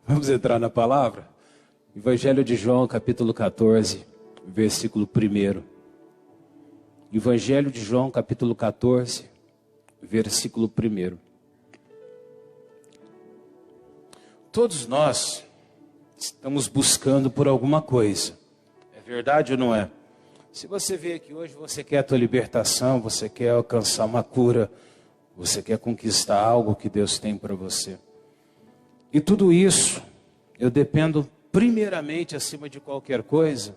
Vamos entrar na palavra? Evangelho de João, capítulo 14, versículo 1. Evangelho de João, capítulo 14, versículo 1. Todos nós estamos buscando por alguma coisa. É verdade ou não é? Se você veio aqui hoje, você quer a tua libertação, você quer alcançar uma cura, você quer conquistar algo que Deus tem para você. E tudo isso, eu dependo primeiramente, acima de qualquer coisa,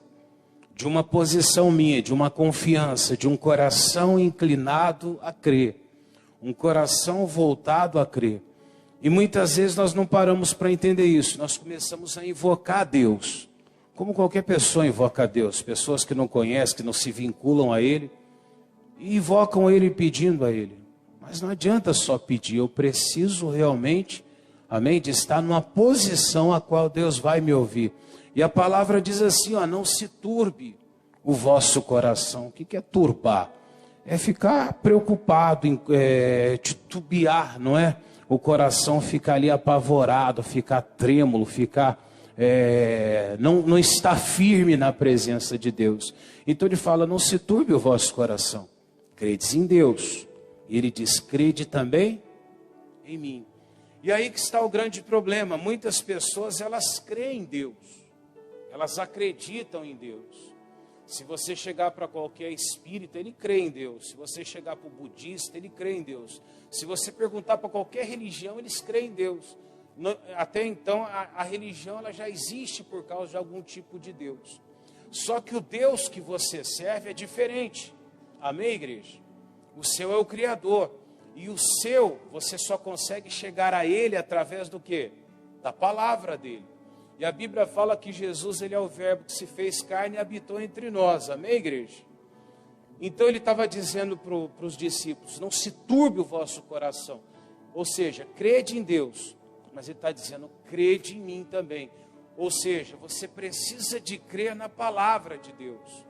de uma posição minha, de uma confiança, de um coração inclinado a crer. Um coração voltado a crer. E muitas vezes nós não paramos para entender isso. Nós começamos a invocar a Deus. Como qualquer pessoa invoca a Deus. Pessoas que não conhecem, que não se vinculam a Ele. E invocam Ele pedindo a Ele. Mas não adianta só pedir. Eu preciso realmente, amém, de estar numa posição a qual Deus vai me ouvir. E a palavra diz assim, ó, não se turbe o vosso coração. O que é turbar? É ficar preocupado, titubear, não é? O coração ficar ali apavorado, ficar trêmulo, ficar, não está firme na presença de Deus. Então ele fala, não se turbe o vosso coração. Credes em Deus. E ele diz, crede também em mim. E aí que está o grande problema. Muitas pessoas, elas creem em Deus. Elas acreditam em Deus. Se você chegar para qualquer espírita, ele crê em Deus. Se você chegar para o budista, ele crê em Deus. Se você perguntar para qualquer religião, eles creem em Deus. Até então, a religião ela já existe por causa de algum tipo de Deus. Só que o Deus que você serve é diferente. Amém, igreja? O seu é o Criador. E o seu, você só consegue chegar a Ele através do quê? Da palavra dEle. E a Bíblia fala que Jesus, Ele é o verbo que se fez carne e habitou entre nós. Amém, igreja? Então Ele estava dizendo para os discípulos, não se turbe o vosso coração. Ou seja, crede em Deus. Mas Ele está dizendo, crede em mim também. Ou seja, você precisa de crer na palavra de Deus.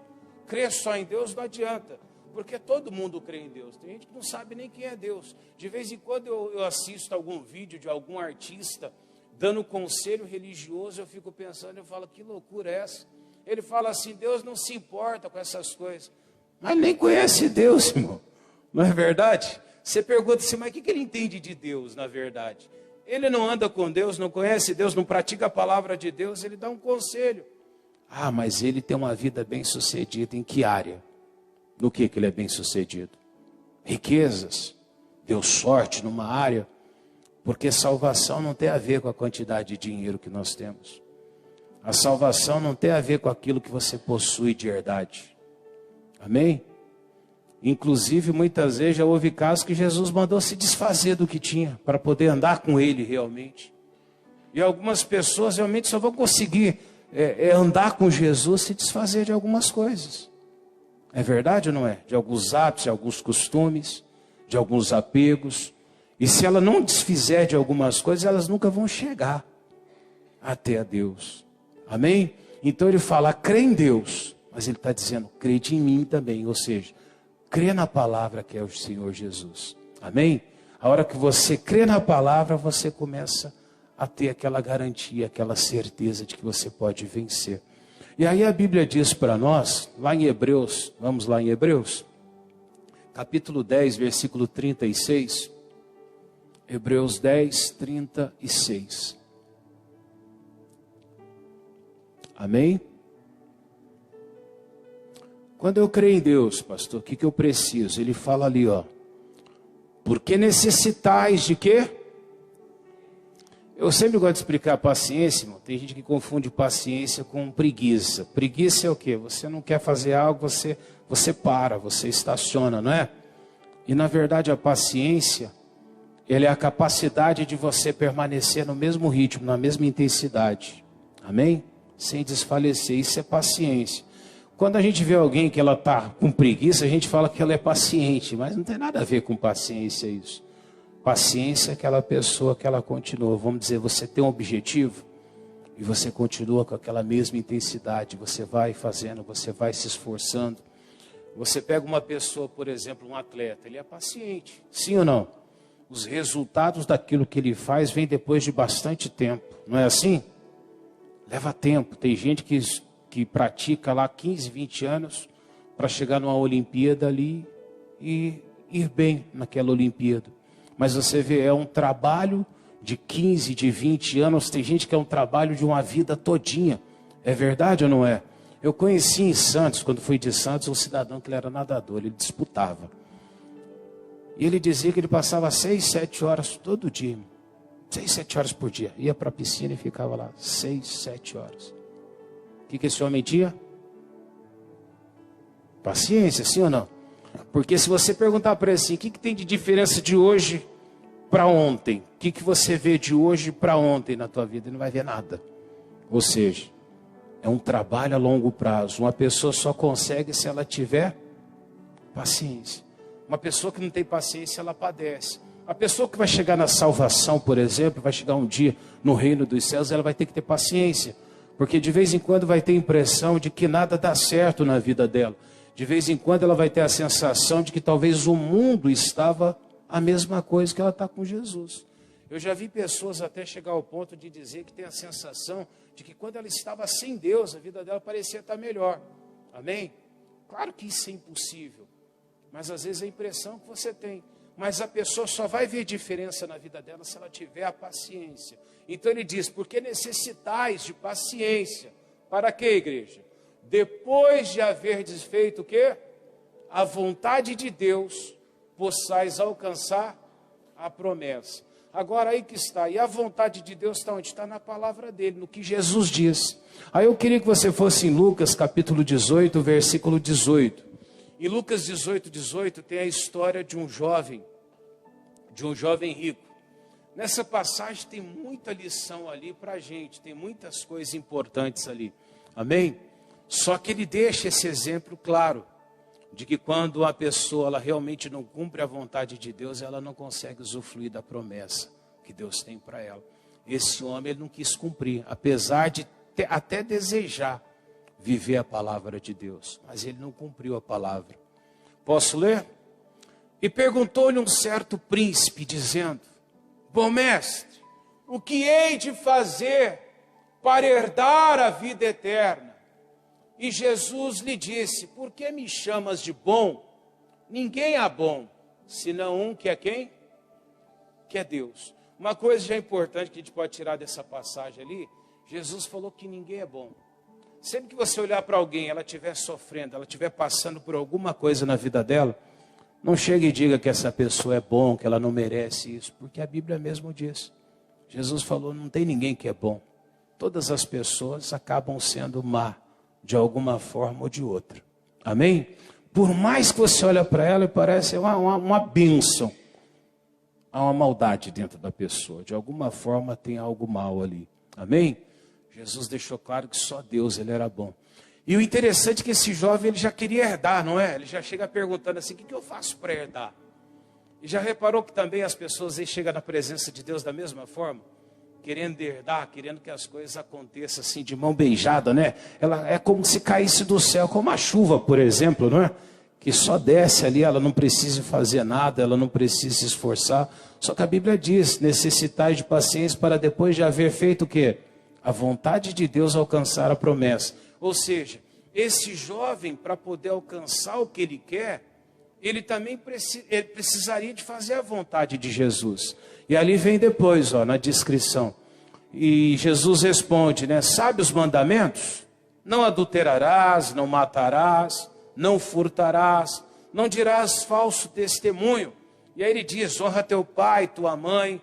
Crer só em Deus não adianta. Porque todo mundo crê em Deus. Tem gente que não sabe nem quem é Deus. De vez em quando eu assisto algum vídeo de algum artista dando conselho religioso, eu fico pensando, eu falo, que loucura é essa? Ele fala assim, Deus não se importa com essas coisas. Mas nem conhece Deus, irmão. Não é verdade? Você pergunta assim, mas o que ele entende de Deus, na verdade? Ele não anda com Deus, não conhece Deus, não pratica a palavra de Deus, ele dá um conselho. Ah, mas ele tem uma vida bem sucedida em que área? No que ele é bem sucedido? Riquezas, deu sorte numa área, porque salvação não tem a ver com a quantidade de dinheiro que nós temos. A salvação não tem a ver com aquilo que você possui de herdade. Amém? Inclusive, muitas vezes já houve casos que Jesus mandou se desfazer do que tinha, para poder andar com Ele realmente. E algumas pessoas realmente só vão conseguir andar com Jesus se desfazer de algumas coisas. É verdade ou não é? De alguns hábitos, de alguns costumes, de alguns apegos. E se ela não desfizer de algumas coisas, elas nunca vão chegar até a Deus. Amém? Então ele fala, crê em Deus. Mas ele está dizendo, crede em mim também. Ou seja, crê na palavra que é o Senhor Jesus. Amém? A hora que você crê na palavra, você começa a ter aquela garantia, aquela certeza de que você pode vencer. E aí a Bíblia diz para nós, lá em Hebreus, vamos lá em Hebreus, capítulo 10, versículo 36. Hebreus 10, 36. Amém? Quando eu creio em Deus, pastor, o que eu preciso? Ele fala ali, ó. Porque necessitais de quê? Eu sempre gosto de explicar paciência, irmão. Tem gente que confunde paciência com preguiça. Preguiça é o quê? Você não quer fazer algo, você para, você estaciona, não é? E na verdade a paciência, ela é a capacidade de você permanecer no mesmo ritmo, na mesma intensidade. Amém? Sem desfalecer. Isso é paciência. Quando a gente vê alguém que ela está com preguiça, a gente fala que ela é paciente. Mas não tem nada a ver com paciência isso. Paciência é aquela pessoa que ela continua. Vamos dizer, você tem um objetivo e você continua com aquela mesma intensidade. Você vai fazendo, você vai se esforçando. Você pega uma pessoa, por exemplo, um atleta, ele é paciente. Sim ou não? os resultados daquilo que ele faz vêm depois de bastante tempo. Não é assim? Leva tempo. Tem gente que pratica lá 15, 20 anos para chegar numa Olimpíada ali e ir bem naquela Olimpíada. Mas você vê, é um trabalho de 15, de 20 anos. Tem gente que é um trabalho de uma vida todinha. É verdade ou não é? Eu conheci em Santos, quando fui de Santos, um cidadão que ele era nadador, ele disputava. E ele dizia que ele passava 6, 7 horas todo dia. 6, 7 horas por dia. Ia para a piscina e ficava lá 6, 7 horas. O que esse homem tinha? Paciência, sim ou não? Porque se você perguntar para ele assim, o que tem de diferença de hoje para ontem? O que você vê de hoje para ontem na tua vida? Ele não vai ver nada. Ou seja, é um trabalho a longo prazo. Uma pessoa só consegue se ela tiver paciência. Uma pessoa que não tem paciência, ela padece. A pessoa que vai chegar na salvação, por exemplo, vai chegar um dia no reino dos céus, ela vai ter que ter paciência. Porque de vez em quando vai ter a impressão de que nada dá certo na vida dela. De vez em quando ela vai ter a sensação de que talvez o mundo estava a mesma coisa que ela está com Jesus. Eu já vi pessoas até chegar ao ponto de dizer que tem a sensação de que quando ela estava sem Deus, a vida dela parecia estar melhor. Amém? Claro que isso é impossível. Mas às vezes é a impressão que você tem. Mas a pessoa só vai ver diferença na vida dela se ela tiver a paciência. Então ele diz, porque necessitais de paciência. Para quê, igreja? Depois de haver desfeito o quê? A vontade de Deus, possais alcançar a promessa. Agora aí que está. E a vontade de Deus está onde? Está na palavra dele, no que Jesus diz. Aí eu queria que você fosse em Lucas capítulo 18, versículo 18. Em Lucas 18, 18 tem a história de um jovem rico. Nessa passagem tem muita lição ali para a gente, tem muitas coisas importantes ali. Amém? Só que ele deixa esse exemplo claro, de que quando a pessoa ela realmente não cumpre a vontade de Deus, ela não consegue usufruir da promessa que Deus tem para ela. Esse homem ele não quis cumprir, apesar de até desejar viver a palavra de Deus, mas ele não cumpriu a palavra. Posso ler? E perguntou-lhe um certo príncipe, dizendo, bom mestre, o que hei de fazer para herdar a vida eterna? E Jesus lhe disse, por que me chamas de bom? Ninguém é bom, senão um que é quem? Que é Deus. Uma coisa já importante que a gente pode tirar dessa passagem ali, Jesus falou que ninguém é bom. Sempre que você olhar para alguém, ela estiver sofrendo, ela estiver passando por alguma coisa na vida dela, não chegue e diga que essa pessoa é bom, que ela não merece isso, porque a Bíblia mesmo diz. Jesus falou, não tem ninguém que é bom. Todas as pessoas acabam sendo má, de alguma forma ou de outra. Amém? Por mais que você olhe para ela e parece uma bênção, há uma maldade dentro da pessoa. De alguma forma tem algo mal ali. Amém? Jesus deixou claro que só Deus ele era bom. E o interessante é que esse jovem ele já queria herdar, não é? Ele já chega perguntando assim, o que eu faço para herdar? E já reparou que também as pessoas aí chegam na presença de Deus da mesma forma? Querendo herdar, querendo que as coisas aconteçam assim de mão beijada, né? Ela é como se caísse do céu, como a chuva, por exemplo, não é? Que só desce ali, ela não precisa fazer nada, ela não precisa se esforçar. Só que a Bíblia diz, necessitais de paciência para depois de haver feito o quê? A vontade de Deus alcançar a promessa. Ou seja, esse jovem, para poder alcançar o que ele quer, ele também precisaria de fazer a vontade de Jesus. E ali vem depois, na descrição. E Jesus responde, né? Sabe os mandamentos? Não adulterarás, não matarás, não furtarás, não dirás falso testemunho. E aí ele diz, honra teu pai, tua mãe.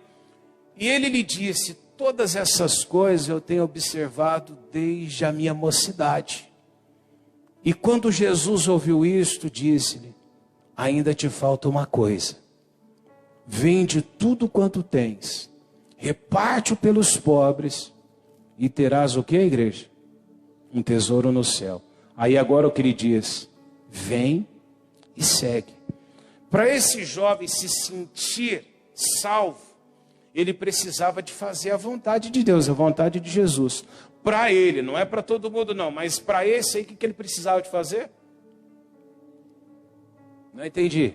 E ele lhe disse, todas essas coisas eu tenho observado desde a minha mocidade. E quando Jesus ouviu isto, disse-lhe, ainda te falta uma coisa. Vende tudo quanto tens, reparte-o pelos pobres, e terás o que, igreja? Um tesouro no céu. Aí agora o que ele diz? Vem e segue. Para esse jovem se sentir salvo, ele precisava de fazer a vontade de Deus, a vontade de Jesus. Para ele, não é para todo mundo não, mas para esse aí, o que ele precisava de fazer? Não entendi.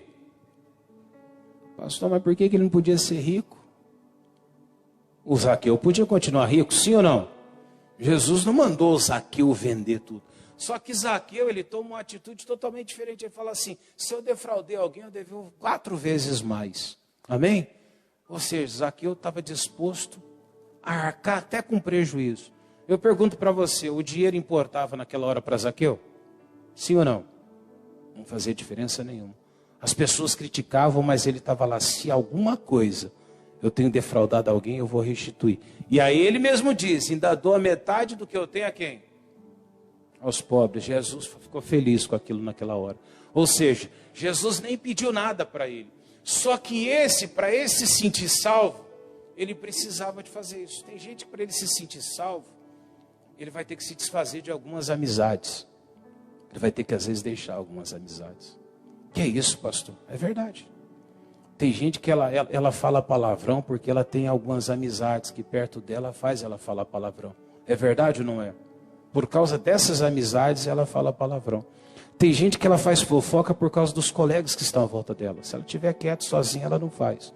Pastor, mas por que ele não podia ser rico? O Zaqueu podia continuar rico, sim ou não? Jesus não mandou o Zaqueu vender tudo. Só que Zaqueu, ele toma uma atitude totalmente diferente. Ele fala assim, se eu defraudei alguém, eu devo 4 vezes mais. Amém? Ou seja, Zaqueu estava disposto a arcar até com prejuízo. Eu pergunto para você, o dinheiro importava naquela hora para Zaqueu? Sim ou não? Não fazia diferença nenhuma. As pessoas criticavam, mas ele estava lá, se alguma coisa eu tenho defraudado alguém, eu vou restituir. E aí ele mesmo diz, ainda dou a metade do que eu tenho a quem? Aos pobres. Jesus ficou feliz com aquilo naquela hora. Ou seja, Jesus nem pediu nada para ele. Só que para esse se sentir salvo, ele precisava de fazer isso. Tem gente que para ele se sentir salvo, ele vai ter que se desfazer de algumas amizades. Ele vai ter que às vezes deixar algumas amizades. Que é isso, pastor? É verdade. Tem gente que ela fala palavrão porque ela tem algumas amizades que perto dela faz ela falar palavrão. É verdade ou não é? Por causa dessas amizades ela fala palavrão. Tem gente que ela faz fofoca por causa dos colegas que estão à volta dela. Se ela estiver quieta sozinha, ela não faz.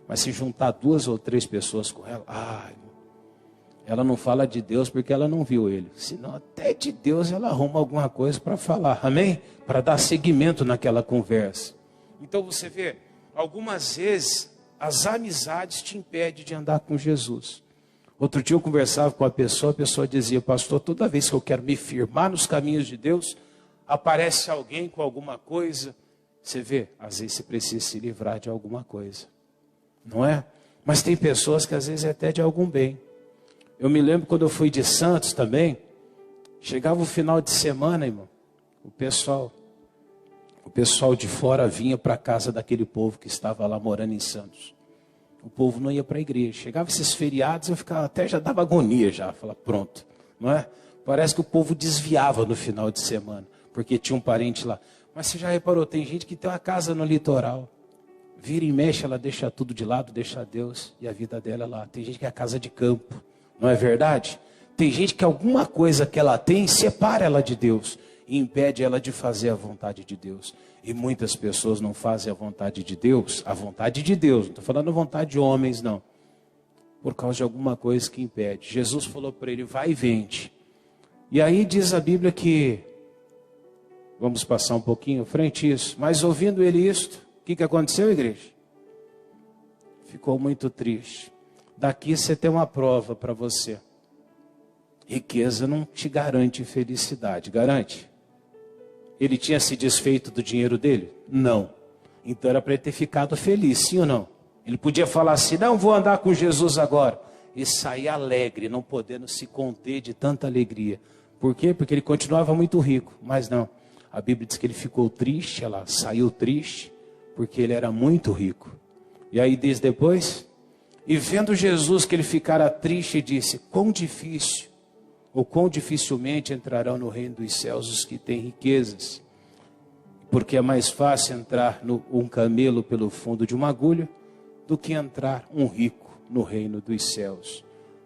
Mas se juntar 2 ou 3 pessoas com ela, ela não fala de Deus porque ela não viu ele. Senão até de Deus ela arruma alguma coisa para falar. Amém? Para dar seguimento naquela conversa. Então você vê, algumas vezes as amizades te impedem de andar com Jesus. Outro dia eu conversava com a pessoa dizia, pastor, toda vez que eu quero me firmar nos caminhos de Deus, aparece alguém com alguma coisa. Você vê, às vezes você precisa se livrar de alguma coisa. Não é? Mas tem pessoas que às vezes é até de algum bem. Eu me lembro quando eu fui de Santos também, chegava o final de semana, irmão, o pessoal de fora vinha para a casa daquele povo que estava lá morando em Santos. O povo não ia para a igreja. Chegava esses feriados, eu ficava até já dava agonia já, falava, pronto, não é? Parece que o povo desviava no final de semana, porque tinha um parente lá. Mas você já reparou, tem gente que tem uma casa no litoral, vira e mexe, ela deixa tudo de lado, deixa Deus e a vida dela lá. Tem gente que é casa de campo, não é verdade? Tem gente que alguma coisa que ela tem separa ela de Deus e impede ela de fazer a vontade de Deus. E muitas pessoas não fazem a vontade de Deus, não estou falando a vontade de homens, não. Por causa de alguma coisa que impede. Jesus falou para ele, vai e vende. E aí diz a Bíblia que, vamos passar um pouquinho à frente isso, mas ouvindo ele isto, o que aconteceu, igreja? Ficou muito triste. Daqui você tem uma prova para você. Riqueza não te garante felicidade, garante? Ele tinha se desfeito do dinheiro dele? Não. Então era para ele ter ficado feliz, sim ou não? Ele podia falar assim, não vou andar com Jesus agora. E sair alegre, não podendo se conter de tanta alegria. Por quê? Porque ele continuava muito rico. Mas não, a Bíblia diz que ele ficou triste, ela saiu triste, porque ele era muito rico. E aí diz depois, e vendo Jesus que ele ficara triste, disse, quão difícil, ou quão dificilmente entrarão no reino dos céus os que têm riquezas. Porque é mais fácil entrar um camelo pelo fundo de uma agulha, do que entrar um rico no reino dos céus.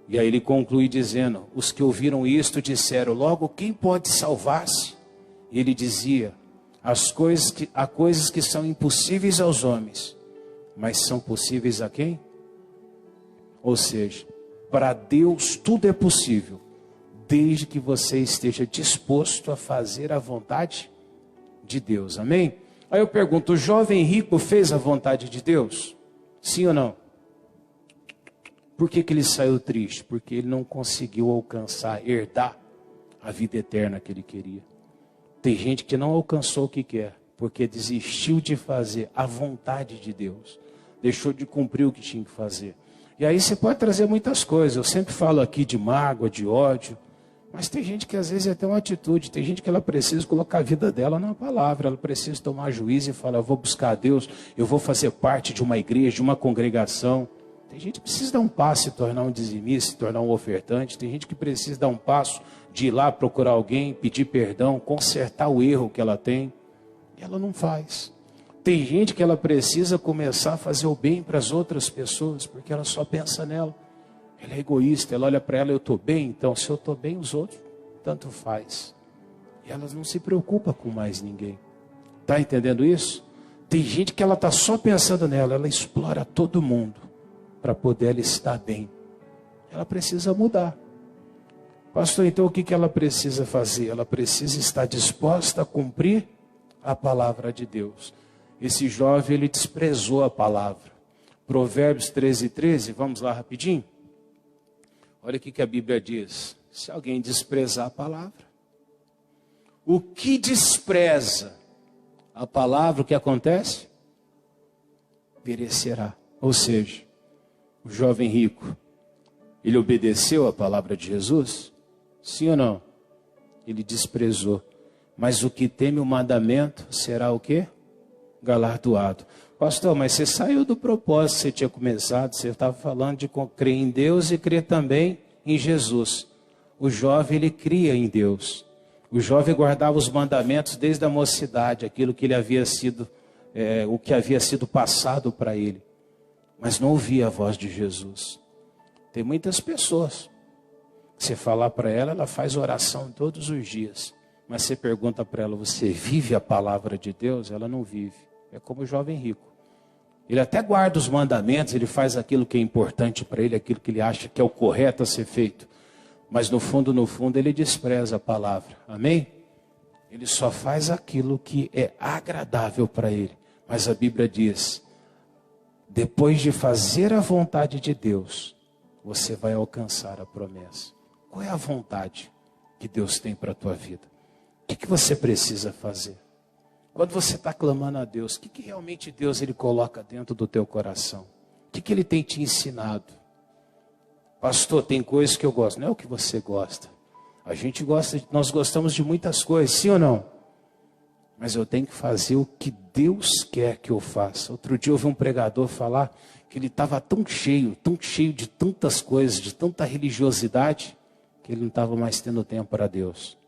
E aí ele conclui dizendo, os que ouviram isto disseram, logo quem pode salvar-se? E ele dizia, há coisas que são impossíveis aos homens, mas são possíveis a quem? Ou seja, para Deus tudo é possível, desde que você esteja disposto a fazer a vontade de Deus, amém? Aí eu pergunto, o jovem rico fez a vontade de Deus? Sim ou não? Por que ele saiu triste? Porque ele não conseguiu alcançar, herdar a vida eterna que ele queria. Tem gente que não alcançou o que quer, porque desistiu de fazer a vontade de Deus. Deixou de cumprir o que tinha que fazer. E aí você pode trazer muitas coisas. Eu sempre falo aqui de mágoa, de ódio. Mas tem gente que às vezes é até uma atitude. Tem gente que ela precisa colocar a vida dela na palavra. Ela precisa tomar juízo e falar, eu vou buscar a Deus. Eu vou fazer parte de uma igreja, de uma congregação. Tem gente que precisa dar um passo e tornar um dizimista, se tornar um ofertante. Tem gente que precisa dar um passo de ir lá procurar alguém, pedir perdão, consertar o erro que ela tem. E ela não faz. Tem gente que ela precisa começar a fazer o bem para as outras pessoas, porque ela só pensa nela. Ela é egoísta, ela olha para ela, eu estou bem, então se eu estou bem, os outros, tanto faz. E elas não se preocupam com mais ninguém. Está entendendo isso? Tem gente que ela está só pensando nela, ela explora todo mundo para poder ela estar bem. Ela precisa mudar. Pastor, então o que ela precisa fazer? Ela precisa estar disposta a cumprir a palavra de Deus. Esse jovem, ele desprezou a palavra. Provérbios 13:13, vamos lá rapidinho? Olha o que a Bíblia diz. Se alguém desprezar a palavra, o que despreza a palavra, o que acontece? Perecerá. Ou seja, o jovem rico, ele obedeceu a palavra de Jesus? Sim ou não? Ele desprezou. Mas o que teme o mandamento será o quê? Galardoado. Pastor, mas você saiu do propósito que você tinha começado. Você estava falando de crer em Deus e crer também em Jesus. O jovem, ele cria em Deus. O jovem guardava os mandamentos desde a mocidade, aquilo que ele havia sido, o que havia sido passado para ele. Mas não ouvia a voz de Jesus. Tem muitas pessoas, você falar para ela, ela faz oração todos os dias. Mas você pergunta para ela, você vive a palavra de Deus? Ela não vive. É como o jovem rico. Ele até guarda os mandamentos, ele faz aquilo que é importante para ele, aquilo que ele acha que é o correto a ser feito. Mas no fundo, ele despreza a palavra. Amém? Ele só faz aquilo que é agradável para ele. Mas a Bíblia diz, depois de fazer a vontade de Deus, você vai alcançar a promessa. Qual é a vontade que Deus tem para a tua vida? O que você precisa fazer? Quando você está clamando a Deus, o que realmente Deus ele coloca dentro do teu coração? O que ele tem te ensinado? Pastor, tem coisas que eu gosto. Não é o que você gosta. A gente gosta, nós gostamos de muitas coisas, sim ou não? Mas eu tenho que fazer o que Deus quer que eu faça. Outro dia eu ouvi um pregador falar que ele estava tão cheio de tantas coisas, de tanta religiosidade, que ele não estava mais tendo tempo para Deus.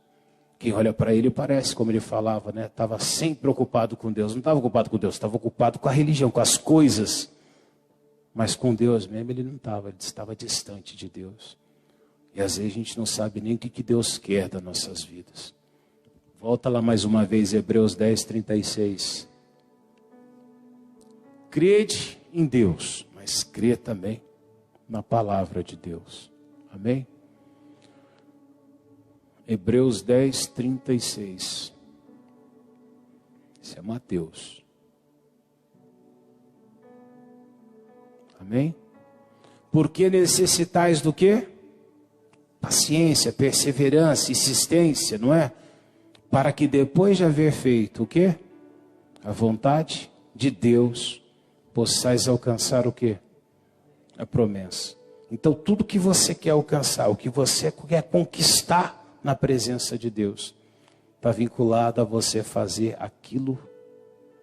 Quem olha para ele parece, como ele falava, né? Estava sempre preocupado com Deus. Não estava ocupado com Deus, estava ocupado com a religião, com as coisas. Mas com Deus mesmo ele não estava, ele estava distante de Deus. E às vezes a gente não sabe nem o que Deus quer das nossas vidas. Volta lá mais uma vez, Hebreus 10:36. Crede em Deus, mas crê também na palavra de Deus. Amém? Hebreus 10:36. Isso é Mateus. Amém? Porque necessitais do quê? Paciência, perseverança, insistência, não é? Para que depois de haver feito o quê? A vontade de Deus, possais alcançar o quê? A promessa. Então tudo que você quer alcançar, o que você quer conquistar na presença de Deus, está vinculado a você fazer aquilo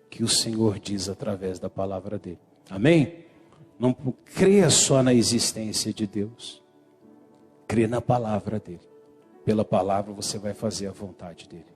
que o Senhor diz através da palavra dele. Amém? Não creia só na existência de Deus. Crê na palavra dele. Pela palavra você vai fazer a vontade dele.